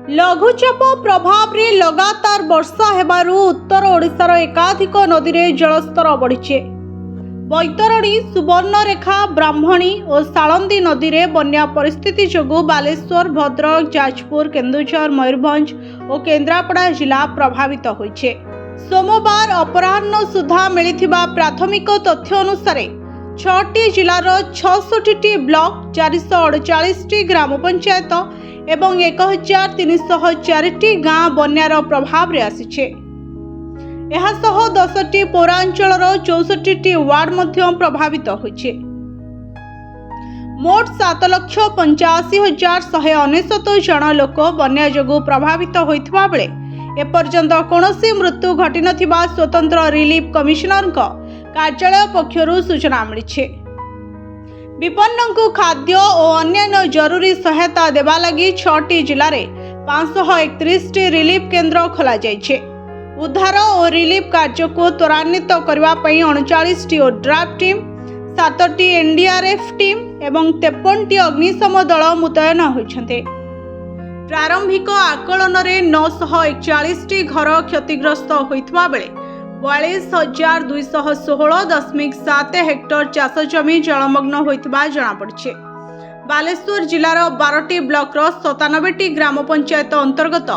लघुचाप प्रभाव रे लगातार वर्षा हेबारु उत्तर ओडिशार एकाधिक नदी रे जलस्तर बढ़िছে। बैतरणी, सुवर्णरेखा, ब्राह्मणी और सालंदी नदी रे बन्या परिस्थिति जोगु बालेश्वर, भद्रक, जाजपुर, केन्दुझर, मयूरभंज और केन्द्रापड़ा जिला प्रभावित होइছে। सोमवार अपराह्न सुधा मिलिथिबा प्राथमिक तथ्य अनुसार 6टी जिलार 66टी ब्लॉक, 448टी ग्राम पंचायत एवं 1304टी गाँ बन्यार प्रभाव रे आसिছে। एहासह 10टी पौरांचलर 64टी वार्ड मध्य प्रभावित होइছে। मोट 7,85,199 जन लोक बन्या जोगु प्रभावित होइथिबा बेले एपर्यंत कौनसी मृत्यु घटी नथिबा स्वतंत्र रिलीफ कमिशनर कार्यालय पक्षरु सूचना मिली। विपन्नଙ୍କୁ खाद्य और अन्य जरूरी सहायता देवा लगी 6टी जिले में 531टी रिलीफ केन्द्र खोल जाइछे। उद्धार और रिलीफ कार्य को त्वरान्वित करने 39टी ओड्राफ टीम, 7टी एनडीआरएफ टीम एवं 53टी अग्निशम दल मुतयन होइछन्ते। प्रारंभिक आकलन में 941टी घर क्षतिग्रस्त होइथबा बेले 42,216.7 हेक्टर चाष जमी जलमग्न होइथबा जणा पड़िছে। बालेश्वर जिलार 12टी ब्लॉक 97टी ग्राम पंचायत अंतर्गत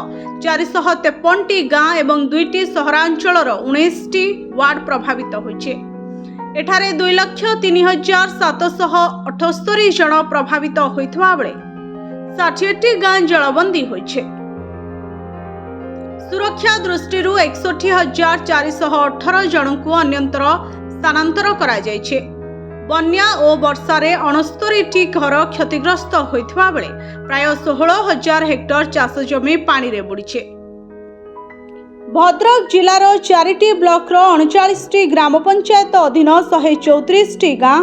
453टी गाँ एवं 2टी सहरांचलर 19टी वार्ड प्रभावित होइছে। एठारे 2,03,778 जन प्रभावित होइथबा बेले 60टी गाँ जलबंदी होइছে। सुरक्षा दृष्टि 61,418 जन को अन्यंतर स्थानांतर करा जाइछे। बन्या और वर्षा रे 69टी घर क्षतिग्रस्त होइथबा बेले प्राय 16,000 हेक्टर चाष जमी पानी रे बुड़ीছে। भद्रक जिलार 4टी ब्लॉक 39टी ग्राम पंचायत अधीन 134टी गाँ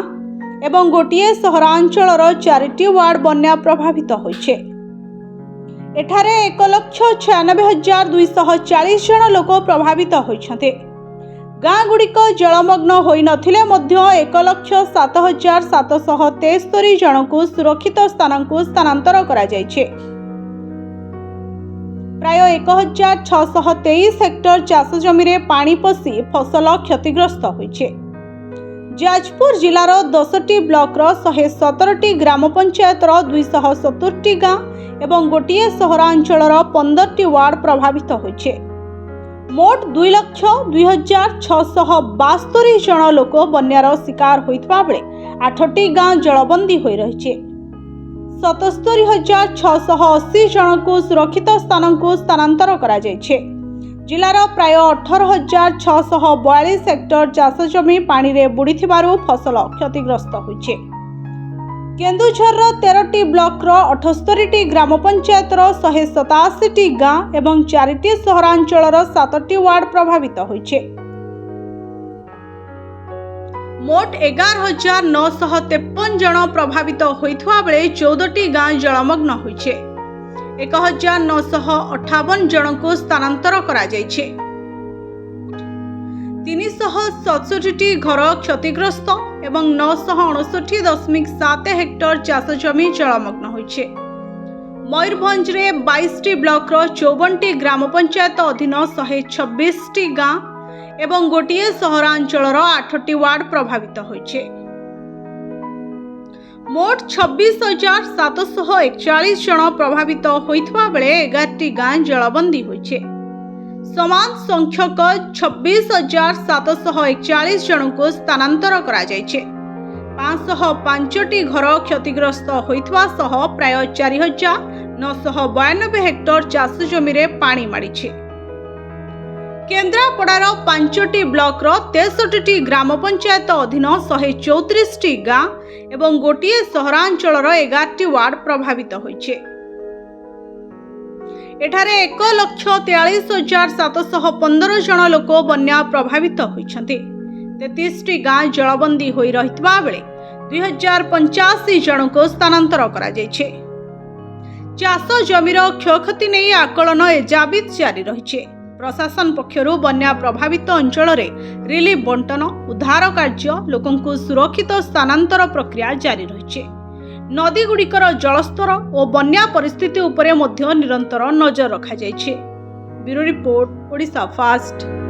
एवं गोटिए सहरांचलर 4टी वार्ड बन्या प्रभावित होइছে। एठारे 1,96,240 जन लोक प्रभावित होइछन्ते। गाँ गुड़िक जलमग्न होई नथिले मध्य 1,07,773 जन को सुरक्षित स्थान को स्थानांतर करा जाइछे। प्राय 1,623 हेक्टर चाष जमी रे पानी पसी फसल क्षतिग्रस्त होइछे। जाजपुर जिलार 10टी ब्लॉक 117टी ग्राम पंचायत 270टी गाँ एवं गोटिए सहरांचलर 15टी वार्ड प्रभावित होइছে। मोट 2,02,672 जन लोक बन्यार शिकार होइथबा बेले 8टी गाँ जलबंदी होई रहिছে। 77,680 जन को सुरक्षित स्थान को स्थानांतर करा जाइछे। जिलार प्राय 18,642 हेक्टर चाष जमी पानी रे बुड़ीथिबारु फसल क्षतिग्रस्त होइছে। केन्दुझर 13टी ब्लॉक 78टी ग्राम पंचायत 187टी गाँ एवं 4टी सहरांचलर 7टी वार्ड प्रभावित होइছে। मोट 11,953 जन प्रभावित होइथबा बेले 14टी गाँ जलमग्न होइছে। 1,958 जन को स्थानांतर करा जाइछे। 367टी घर क्षतिग्रस्त एवं 959.7 हेक्टर चाष जमी जलमग्न होइছে। मयूरभंज रे 22टी ब्लॉक 54टी ग्राम पंचायत अधीन 126टी गाँ एवं गोटिए सहरांचलर 8टी वार्ड प्रभावित होइছে। मोट 26,741 जन प्रभावित होइथबा बेले 11टी गाँ जलबंदी होइছে। समान संख्यक 26,741 जन को स्थानांतर करा जाइछे। 505टी घर क्षतिग्रस्त होइथबा सह प्राय 4,992 हेक्टर चाष जमी रे पानी माड़ीছে। केन्द्रापड़ार 5टी ब्लॉक 63टी ग्राम पंचायत अधीन 134टी गाँ एवं गोटिए सहरांचलर 11टी वार्ड प्रभावित होइছে। एठारे 1,43,715 जन लोक बन्या प्रभावित होइछन्ते। 33टी गाँ जलबंदी होई रहितबा बेले 2,085 जन को स्थानांतर करा जाइछे। चाष जमीर क्षयक्षति नहीं आकलन एजाबित जारी रहिछे। प्रशासन पक्षरु बन्या प्रभावित अंचल रे रिलीफ बंटन, उद्धार कार्य, लोकंकु सुरक्षित स्थानांतर प्रक्रिया जारी रहिछे। ନଦୀଗୁଡ଼ିକର ଜଳସ୍ତର ଓ ବନ୍ୟା ପରିସ୍ଥିତି ଉପରେ ମଧ୍ୟ ନିରନ୍ତର ନଜର ରଖାଯାଇଛି। Bureau report, Odisha first.